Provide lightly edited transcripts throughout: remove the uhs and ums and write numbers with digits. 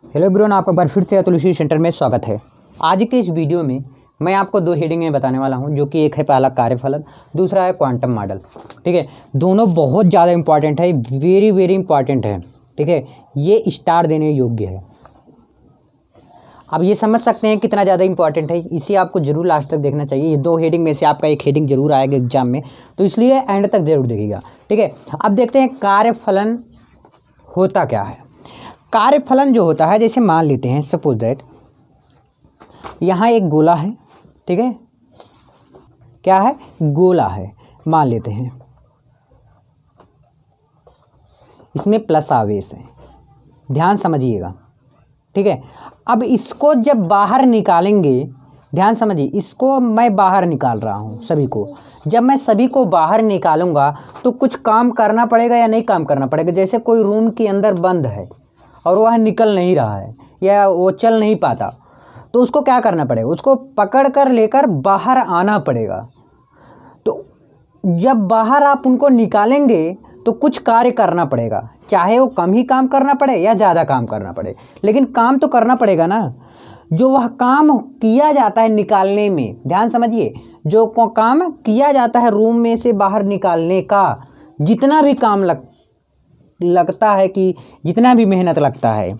Hello everyone, आपका बार फिर से तुलसी सेंटर में स्वागत है। आज के इस वीडियो में मैं आपको दो हेडिंगें बताने वाला हूं, जो कि एक है पहला कार्यफलन, दूसरा है क्वांटम मॉडल। ठीक है, दोनों बहुत ज़्यादा इंपॉर्टेंट है, वेरी वेरी इंपॉर्टेंट है। ठीक है, ये स्टार देने योग्य है। अब ये समझ सकते हैं कितना ज़्यादा इंपॉर्टेंट है, इसे आपको जरूर लास्ट तक देखना चाहिए। ये दो हेडिंग में से आपका एक हेडिंग जरूर आएगा एग्जाम में, तो इसलिए एंड तक जरूर देखिएगा। ठीक है, अब देखते हैं कार्यफलन होता क्या है। कार्यफलन जो होता है, जैसे मान लेते हैं सपोज दैट यहाँ एक गोला है। ठीक है, क्या है? गोला है, मान लेते हैं। इसमें प्लस आवेश है, ध्यान समझिएगा। ठीक है, अब इसको जब बाहर निकालेंगे, ध्यान समझिए, इसको मैं बाहर निकाल रहा हूँ सभी को। जब मैं सभी को बाहर निकालूंगा तो कुछ काम करना पड़ेगा या नहीं काम करना पड़ेगा। जैसे कोई रूम के अंदर बंद है और वह निकल नहीं रहा है या वो चल नहीं पाता, तो उसको क्या करना पड़ेगा? उसको पकड़ कर लेकर बाहर आना पड़ेगा। तो जब बाहर आप उनको निकालेंगे तो कुछ कार्य करना पड़ेगा, चाहे वो कम ही काम करना पड़े या ज़्यादा काम करना पड़े, लेकिन काम तो करना पड़ेगा ना। जो वह काम किया जाता है निकालने में, ध्यान समझिए, जो काम किया जाता है रूम में से बाहर निकालने का, जितना भी काम लगता है कि जितना भी मेहनत लगता है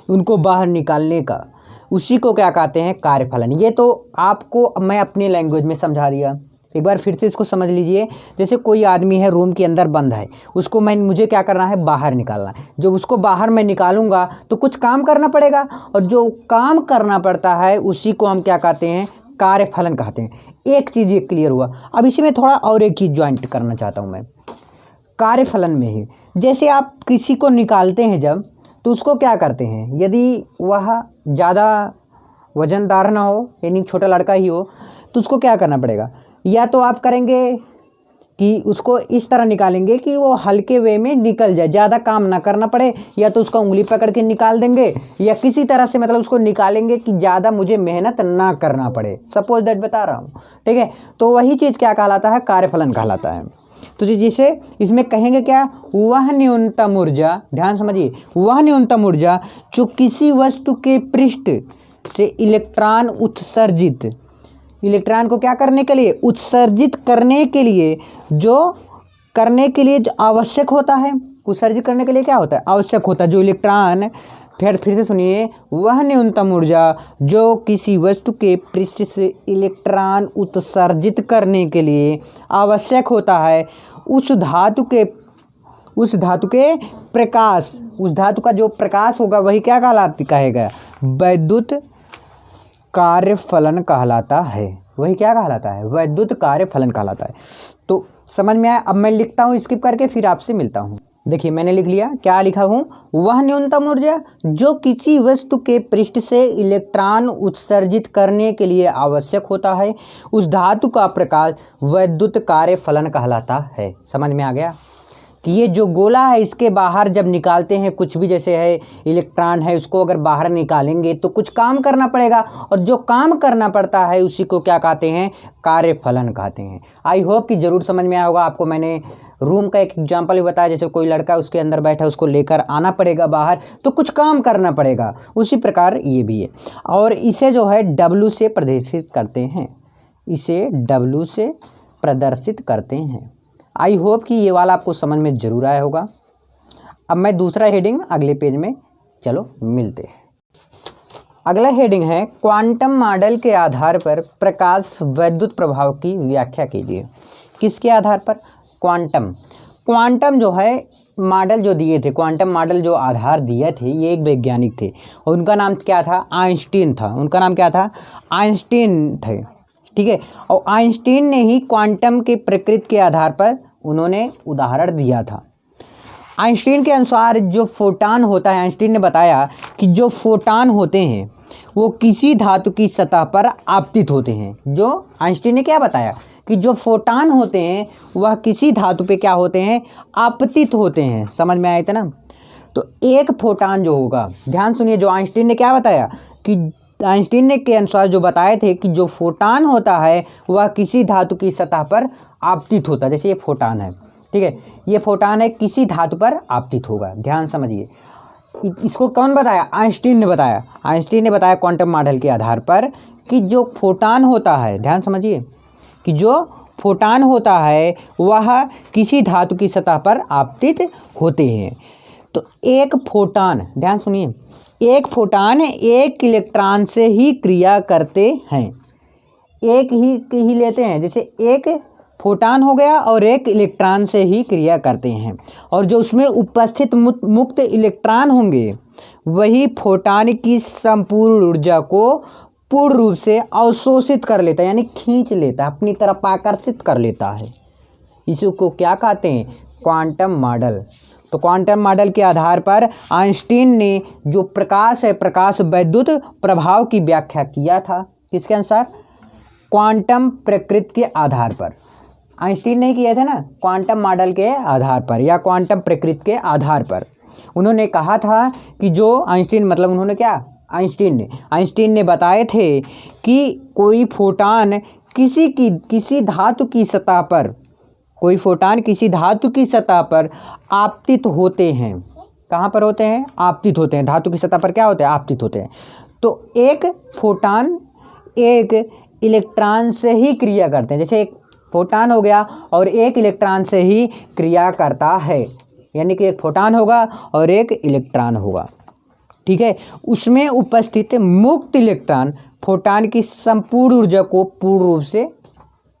उनको बाहर निकालने का, उसी को क्या कहते हैं? कार्यफलन। ये तो आपको मैं अपनी लैंग्वेज में समझा दिया, एक बार फिर से इसको समझ लीजिए। जैसे कोई आदमी है रूम के अंदर बंद है, उसको मुझे क्या करना है? बाहर निकालना है। जब उसको बाहर मैं निकालूंगा तो कुछ काम करना पड़ेगा, और जो काम करना पड़ता है उसी को हम क्या कहते हैं? कार्यफलन कहते हैं। एक चीज़ ये क्लियर हुआ। अब इसी में थोड़ा और एक चीज़ ज्वाइंट करना चाहता हूँ मैं कार्यफलन में ही। जैसे आप किसी को निकालते हैं जब, तो उसको क्या करते हैं? यदि वह ज़्यादा वजनदार ना हो, यानी छोटा लड़का ही हो, तो उसको क्या करना पड़ेगा? या तो आप करेंगे कि उसको इस तरह निकालेंगे कि वो हल्के वे में निकल जाए, ज़्यादा काम ना करना पड़े, या तो उसका उंगली पकड़ के निकाल देंगे, या किसी तरह से मतलब उसको निकालेंगे कि ज़्यादा मुझे मेहनत ना करना पड़े। सपोज दैट बता रहा हूँ। ठीक है, तो वही चीज़ क्या कहलाता है? कार्यफलन कहलाता है। तो जिसे इसमें कहेंगे क्या? वह न्यूनतम ऊर्जा, ध्यान समझिए, वह न्यूनतम ऊर्जा जो किसी वस्तु के पृष्ठ से इलेक्ट्रॉन उत्सर्जित, इलेक्ट्रॉन को क्या करने के लिए? उत्सर्जित करने के लिए, जो आवश्यक होता है। उत्सर्जित करने के लिए क्या होता है? आवश्यक होता है। जो इलेक्ट्रॉन, फिर से सुनिए, वह न्यूनतम ऊर्जा जो किसी वस्तु के पृष्ठ से इलेक्ट्रॉन उत्सर्जित करने के लिए आवश्यक होता है, उस धातु के प्रकाश, उस धातु का जो प्रकाश होगा वही क्या कहेगा? वैद्युत कार्यफलन कहलाता है। वही क्या कहलाता है? वैद्युत कार्यफलन कहलाता है। तो समझ में आया? अब मैं लिखता हूँ स्किप करके, फिर आपसे मिलता हूँ। देखिए मैंने लिख लिया, क्या लिखा हूँ? वह न्यूनतम ऊर्जा जो किसी वस्तु के पृष्ठ से इलेक्ट्रॉन उत्सर्जित करने के लिए आवश्यक होता है, उस धातु का प्रकाश वैद्युत कार्यफलन कहलाता है। समझ में आ गया कि ये जो गोला है, इसके बाहर जब निकालते हैं कुछ भी, जैसे है इलेक्ट्रॉन है, उसको अगर बाहर निकालेंगे तो कुछ काम करना पड़ेगा, और जो काम करना पड़ता है उसी को क्या कहते हैं? कार्यफलन कहते हैं। आई होप कि ज़रूर समझ में आया होगा। आपको मैंने रूम का एक एग्जाम्पल भी बताया, जैसे कोई लड़का उसके अंदर बैठा, उसको लेकर आना पड़ेगा बाहर, तो कुछ काम करना पड़ेगा। उसी प्रकार ये भी है, और इसे जो है W से प्रदर्शित करते हैं, इसे W से प्रदर्शित करते हैं। आई होप कि ये वाला आपको समझ में ज़रूर आया होगा। अब मैं दूसरा हेडिंग अगले पेज में, चलो मिलते हैं। अगला हेडिंग है क्वांटम मॉडल के आधार पर प्रकाश वैद्युत प्रभाव की व्याख्या कीजिए। किसके आधार पर? क्वांटम जो है मॉडल जो दिए थे, क्वांटम मॉडल जो आधार दिए थे, ये एक वैज्ञानिक थे, और उनका नाम क्या था? आइंस्टीन था। उनका नाम क्या था? आइंस्टीन थे। ठीक है, और आइंस्टीन ने ही क्वांटम के प्रकृति के आधार पर उन्होंने उदाहरण दिया था। आइंस्टीन के अनुसार जो फोटॉन होता है, आइंस्टीन ने बताया कि जो फोटॉन होते हैं वो किसी धातु की सतह पर आपतित होते हैं। जो आइंस्टीन ने क्या बताया कि जो फोटॉन होते हैं वह किसी धातु पे क्या होते हैं? आपतित होते हैं। समझ में आया था ना? तो एक फोटॉन जो होगा, ध्यान सुनिए, जो आइंस्टीन ने क्या बताया कि आइंस्टीन ने के अनुसार जो बताए थे कि जो फोटॉन होता है वह किसी धातु की सतह पर आपतित होता है। जैसे ये फोटॉन है, ठीक है, ये फोटॉन है, किसी धातु पर आपतित होगा। ध्यान समझिए। इसको कौन बताया? आइंस्टीन ने बताया। आइंस्टीन ने बताया क्वांटम मॉडल के आधार पर कि जो फोटान होता है, ध्यान समझिए, कि जो फोटान होता है वह किसी धातु की सतह पर आपतित होते हैं। तो एक फोटान, ध्यान सुनिए, एक फोटान एक इलेक्ट्रॉन से ही क्रिया करते हैं, एक ही लेते हैं। जैसे एक फोटान हो गया और एक इलेक्ट्रॉन से ही क्रिया करते हैं, और जो उसमें उपस्थित मुक्त इलेक्ट्रॉन होंगे वही फोटान की संपूर्ण ऊर्जा को पूर्ण रूप से अवशोषित कर लेता है, यानी खींच लेता है, अपनी तरफ आकर्षित कर लेता है। इसको क्या कहते हैं? Quantum model. तो क्वांटम मॉडल के आधार पर आइंस्टीन ने जो प्रकाश है, प्रकाश वैद्युत प्रभाव की व्याख्या किया था, किसके अनुसार? क्वांटम प्रकृति के आधार पर। आइंस्टीन ने किए थे ना, क्वांटम मॉडल के आधार पर या क्वांटम प्रकृति के आधार पर। उन्होंने कहा था कि जो आइंस्टीन, मतलब उन्होंने क्या, आइंस्टीन ने बताए थे कि कोई फोटान किसी धातु की सतह पर, कोई फोटान किसी धातु की सतह पर आपतित होते हैं। कहाँ पर होते हैं? आपतित होते हैं। धातु की सतह पर क्या होते हैं? आपतित होते हैं। तो एक फोटान एक इलेक्ट्रॉन से ही क्रिया करते हैं। जैसे एक फोटान हो गया और एक इलेक्ट्रॉन से ही क्रिया करता है, यानी कि एक फोटान होगा और एक इलेक्ट्रॉन होगा, ठीक है। उसमें उपस्थित मुक्त इलेक्ट्रॉन फोटान की संपूर्ण ऊर्जा को पूर्ण रूप से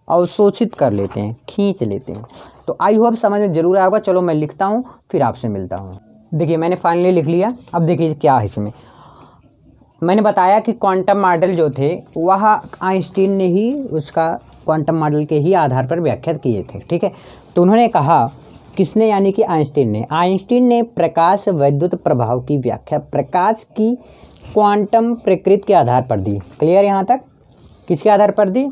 अवशोषित कर लेते हैं, खींच लेते हैं। तो आई होप समझ में जरूर आएगा। चलो मैं लिखता हूँ, फिर आपसे मिलता हूँ। देखिए मैंने फाइनली लिख लिया। अब देखिए क्या है इसमें। मैंने बताया कि क्वांटम मॉडल जो थे वह आइंस्टीन ने ही उसका क्वांटम मॉडल के ही आधार पर व्याख्या किए थे, ठीक है। तो उन्होंने कहा, किसने? यानी कि आइंस्टीन ने प्रकाश वैद्युत प्रभाव की व्याख्या प्रकाश की क्वांटम प्रकृति के आधार पर दी। क्लियर यहाँ तक? किसके आधार पर दी?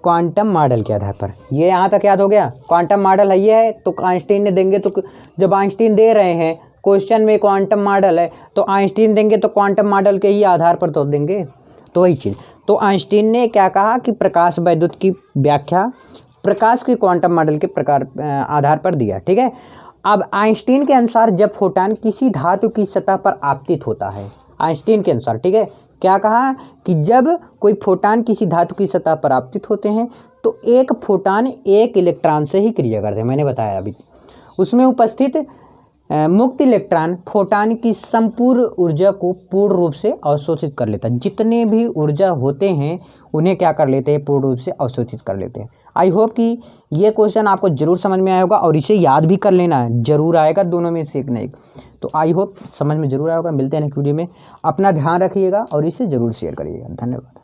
क्वांटम मॉडल के आधार पर। ये यहाँ तक याद हो गया? क्वांटम मॉडल है, ये है तो आइंस्टीन ने देंगे। तो जब आइंस्टीन दे रहे हैं क्वेश्चन में क्वांटम मॉडल है तो आइंस्टीन देंगे, तो क्वांटम मॉडल के ही आधार पर तो देंगे। तो वही चीज़। तो आइंस्टीन ने क्या कहा कि प्रकाश वैद्युत की व्याख्या प्रकाश के क्वांटम मॉडल के प्रकार आधार पर दिया, ठीक है। अब आइंस्टीन के अनुसार जब फोटान किसी धातु की सतह पर आपतित होता है, आइंस्टीन के अनुसार, ठीक है, क्या कहा कि जब कोई फोटान किसी धातु की सतह पर आपतित होते हैं तो एक फोटान एक इलेक्ट्रॉन से ही क्रिया करते हैं। मैंने बताया अभी। उसमें उपस्थित मुक्त इलेक्ट्रॉन फोटान की संपूर्ण ऊर्जा को पूर्ण रूप से अवशोषित कर लेता है। जितने भी ऊर्जा होते हैं उन्हें क्या कर लेते हैं? पूर्ण रूप से अवशोषित कर लेते हैं। आई होप कि ये क्वेश्चन आपको जरूर समझ में आया होगा और इसे याद भी कर लेना है, जरूर आएगा, दोनों में से एक न एक। तो आई होप समझ में जरूर आएगा। मिलते हैं नेक्स्ट वीडियो में। अपना ध्यान रखिएगा और इसे जरूर शेयर करिएगा। धन्यवाद।